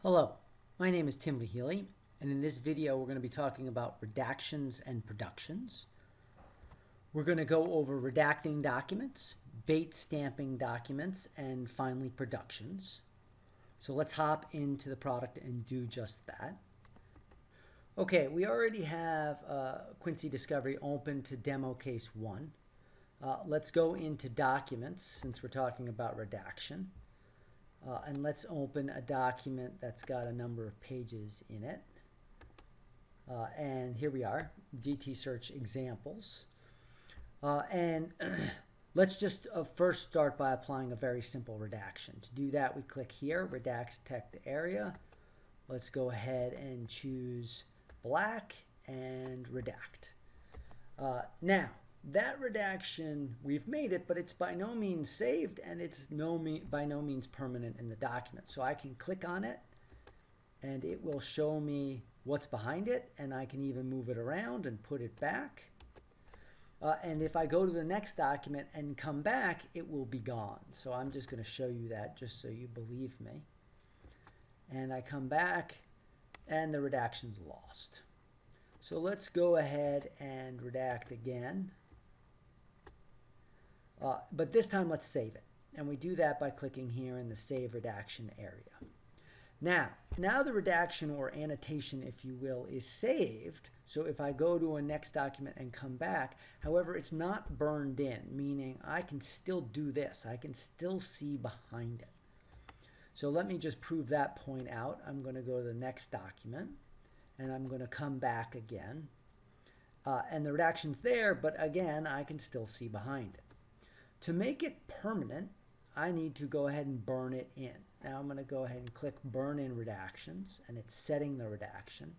Hello, my name is Tim Lehealy, and in this video we're going to be talking about redactions and productions. We're going to go over redacting documents, bait stamping documents, and finally productions. So let's hop into the product and do just that. Okay, we already have Quincy Discovery open to demo case 1. Let's go into documents since we're talking about redaction. And let's open a document that's got a number of pages in it. And here we are, DT search examples. And let's just first start by applying a very simple redaction. To do that, we click here, Redact Text Area. Let's go ahead and choose black and redact. Now, that redaction, we've made it, but it's by no means saved, and it's by no means permanent in the document. So I can click on it, and it will show me what's behind it, and I can even move it around and put it back. And if I go to the next document and come back, it will be gone. So I'm just going to show you that just so you believe me. And I come back, and the redaction's lost. So let's go ahead and redact again. But this time let's save it. And we do that by clicking here in the Save Redaction area. Now the redaction or annotation, if you will, is saved. So if I go to a next document and come back, however, it's not burned in, meaning I can still do this. I can still see behind it. So let me just prove that point out. I'm going to go to the next document, and I'm going to come back again. And the redaction's there, but again, I can still see behind it. To make it permanent, I need to go ahead and burn it in. Now I'm going to go ahead and click Burn in Redactions, and it's setting the redaction.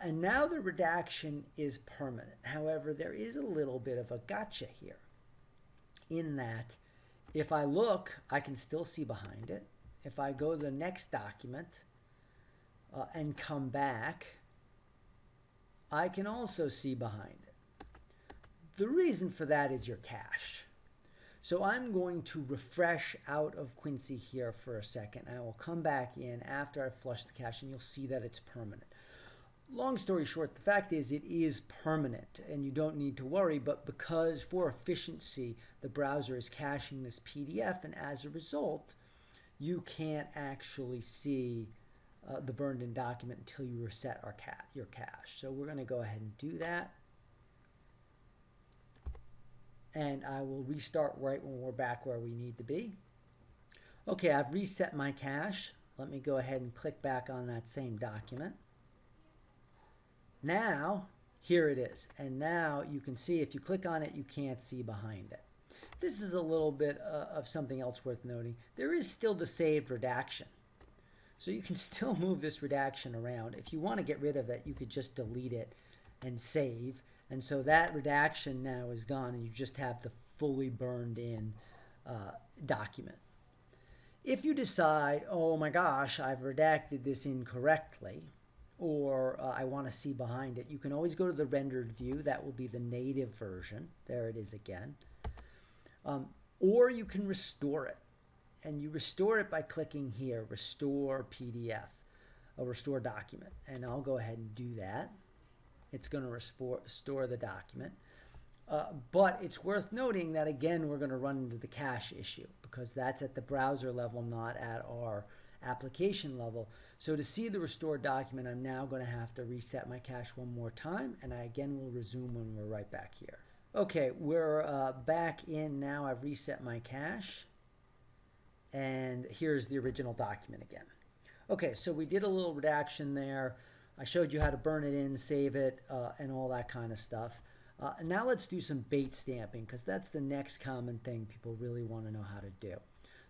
And now the redaction is permanent. However, there is a little bit of a gotcha here, in that if I look, I can still see behind it. If I go to the next document and come back, I can also see behind it. The reason for that is your cache. So I'm going to refresh out of Quincy here for a second. I will come back in after I've flushed the cache, and you'll see that it's permanent. Long story short, the fact is it is permanent, and you don't need to worry, but because for efficiency, the browser is caching this PDF, and as a result, you can't actually see the burned in document until you reset your cache. So we're going to go ahead and do that. And I will restart right when we're back where we need to be. Okay, I've reset my cache. Let me go ahead and click back on that same document. Now, here it is. And now you can see if you click on it, you can't see behind it. This is a little bit of something else worth noting. There is still the saved redaction. So you can still move this redaction around. If you want to get rid of it, you could just delete it and save. And so that redaction now is gone, and you just have the fully burned in document. If you decide, oh my gosh, I've redacted this incorrectly, or I want to see behind it, you can always go to the rendered view. That will be the native version. There it is again. Or you can restore it. And you restore it by clicking here, Restore PDF, a restore document. And I'll go ahead and do that. It's going to restore the document. But it's worth noting that, again, we're going to run into the cache issue because that's at the browser level, not at our application level. So to see the restored document, I'm now going to have to reset my cache one more time, and I again will resume when we're right back here. Okay, we're back in now. I've reset my cache, and here's the original document again. Okay, so we did a little redaction there. I showed you how to burn it in, save it, and all that kind of stuff. Now let's do some bait stamping, because that's the next common thing people really want to know how to do.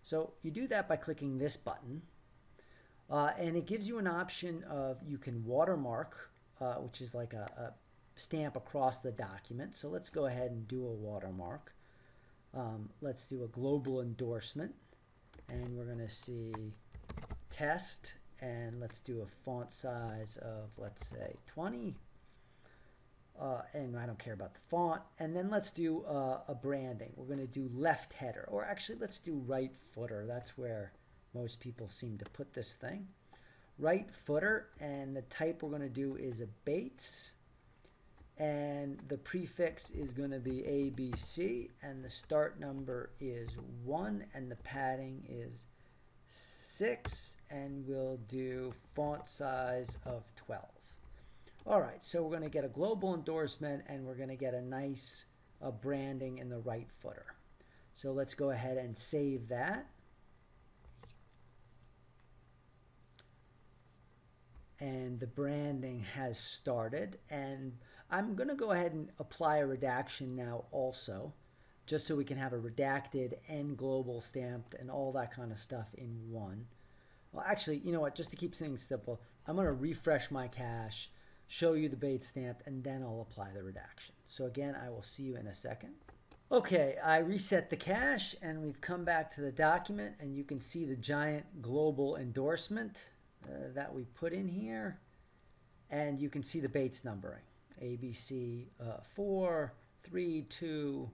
So you do that by clicking this button, and it gives you an option of you can watermark, which is like a stamp across the document. So let's go ahead and do a watermark. Let's do a global endorsement, and we're going to see test. And let's do a font size of, let's say, 20. And I don't care about the font. And then let's do a branding. We're going to do left header. Or actually, let's do right footer. That's where most people seem to put this thing. Right footer, and the type we're going to do is a Bates, and the prefix is going to be ABC, and the start number is 1, and the padding is 6, and we'll do font size of 12. All right, so we're going to get a global endorsement, and we're going to get a nice branding in the right footer. So let's go ahead and save that. And the branding has started, and I'm going to go ahead and apply a redaction now also, just so we can have a redacted and global stamped and all that kind of stuff in one. Well, actually, you know what, just to keep things simple, I'm going to refresh my cache, show you the Bates stamped, and then I'll apply the redaction. So again, I will see you in a second. Okay, I reset the cache, and we've come back to the document, and you can see the giant global endorsement that we put in here, and you can see the Bates numbering, ABC 4, 3, 2,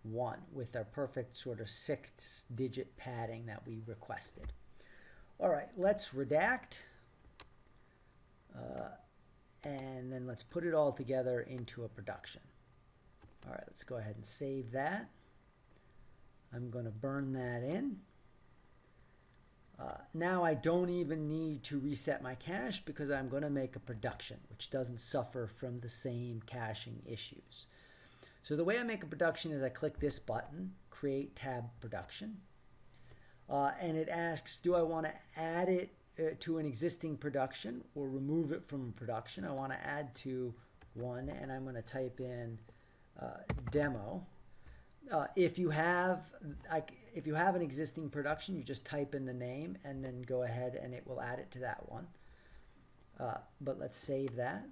1, with our perfect sort of 6-digit padding that we requested. All right, let's redact, and then let's put it all together into a production. All right, let's go ahead and save that. I'm going to burn that in. Now I don't even need to reset my cache because I'm going to make a production which doesn't suffer from the same caching issues. So the way I make a production is I click this button, Create Tab Production, and it asks, do I want to add it to an existing production or remove it from a production? I want to add to one, and I'm going to type in demo. If you have an existing production, you just type in the name and then go ahead and it will add it to that one. But let's save that.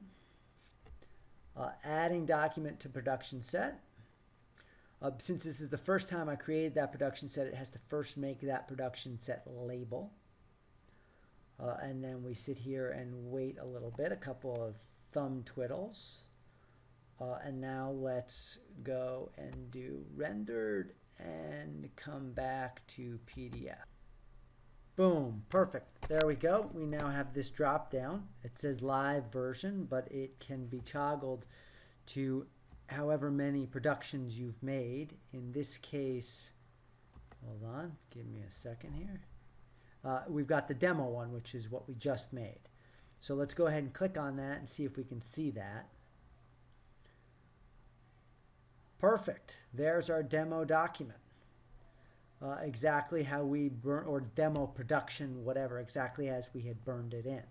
Adding document to production set. Since this is the first time I created that production set, it has to first make that production set label. And then we sit here and wait a little bit, a couple of thumb twiddles. And now let's go and do rendered and come back to PDF. Boom, perfect. There we go. We now have this drop down. It says live version, but it can be toggled to however many productions you've made. In this case, hold on, give me a second here. We've got the demo one, which is what we just made. So let's go ahead and click on that and see if we can see that. Perfect. There's our demo document. Exactly how we burn, or demo production, whatever, exactly as we had burned it in.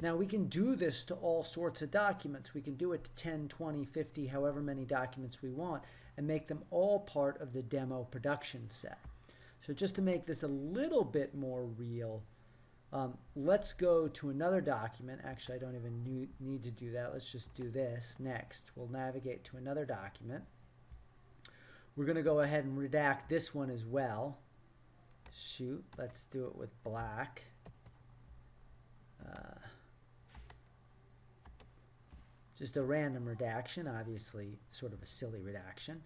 Now we can do this to all sorts of documents. We can do it to 10, 20, 50, however many documents we want, and make them all part of the demo production set. So just to make this a little bit more real, let's go to another document. Actually, I don't even need to do that. Let's just do this next. We'll navigate to another document. We're going to go ahead and redact this one as well. Shoot, let's do it with black. Just a random redaction, obviously sort of a silly redaction.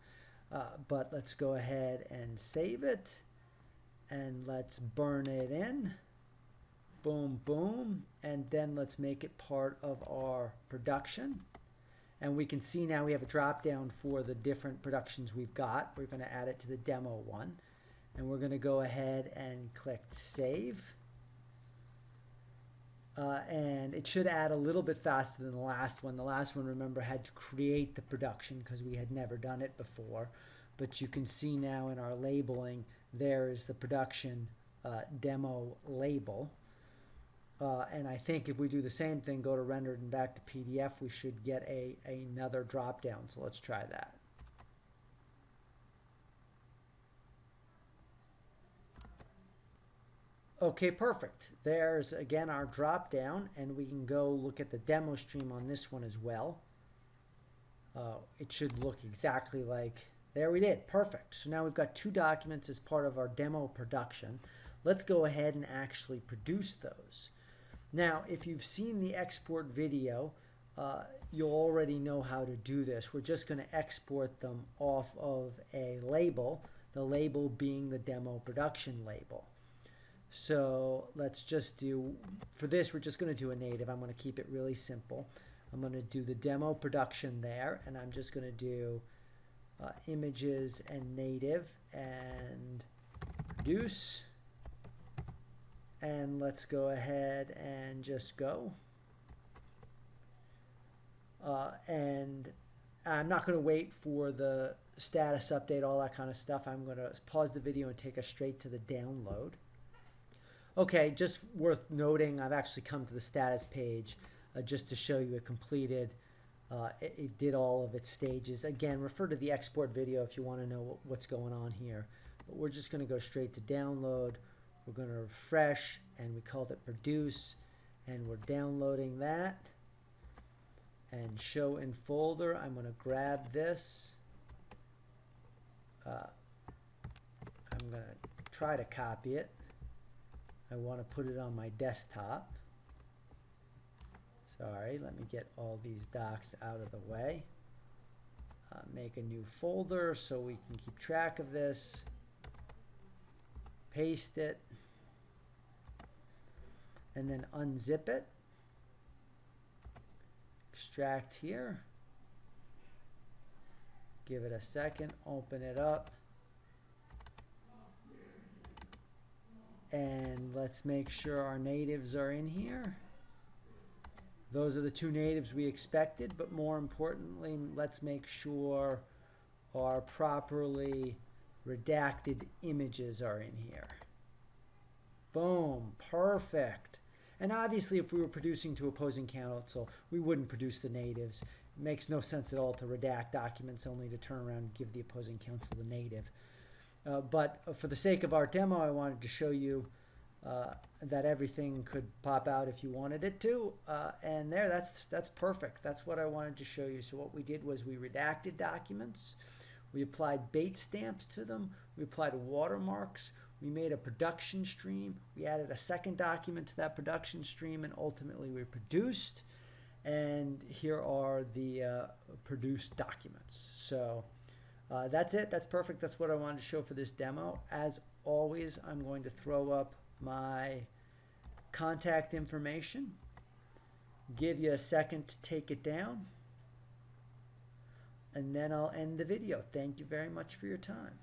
But let's go ahead and save it. And let's burn it in. Boom, boom. And then let's make it part of our production. And we can see now we have a drop down for the different productions we've got. We're going to add it to the demo one. And we're going to go ahead and click save. And it should add a little bit faster than the last one. The last one, remember, had to create the production because we had never done it before. But you can see now in our labeling, there is the production demo label. And I think if we do the same thing, go to rendered and back to PDF, we should get another drop down. So let's try that. Okay, perfect. There's again our drop down, and we can go look at the demo stream on this one as well. It should look exactly like, there we did, perfect. So now we've got two documents as part of our demo production. Let's go ahead and actually produce those. Now, if you've seen the export video, you'll already know how to do this. We're just going to export them off of a label, the label being the demo production label. So let's just do, for this, we're just going to do a native. I'm going to keep it really simple. I'm going to do the demo production there, and I'm just going to do images and native and produce. And let's go ahead and just go. And I'm not going to wait for the status update, all that kind of stuff. I'm going to pause the video and take us straight to the download. Okay, just worth noting, I've actually come to the status page just to show you it completed. It did all of its stages. Again, refer to the export video if you want to know what's going on here. But we're just going to go straight to download. We're going to refresh, and we called it produce, and we're downloading that. And show in folder, I'm going to grab this. I'm going to try to copy it. I want to put it on my desktop. Sorry, let me get all these docs out of the way. Make a new folder so we can keep track of this. Paste it. And then unzip it. Extract here. Give it a second. Open it up. And let's make sure our natives are in here. Those are the two natives we expected, but more importantly, let's make sure our properly redacted images are in here. Boom, perfect. And obviously, if we were producing to opposing counsel, we wouldn't produce the natives. It makes no sense at all to redact documents only to turn around and give the opposing counsel the native. But for the sake of our demo, I wanted to show you that everything could pop out if you wanted it to. And there, that's perfect. That's what I wanted to show you. So what we did was we redacted documents. We applied bait stamps to them. We applied watermarks. We made a production stream. We added a second document to that production stream, and ultimately we produced. And here are the produced documents. So that's it. That's perfect. That's what I wanted to show for this demo. As always, I'm going to throw up my contact information. Give you a second to take it down. And then I'll end the video. Thank you very much for your time.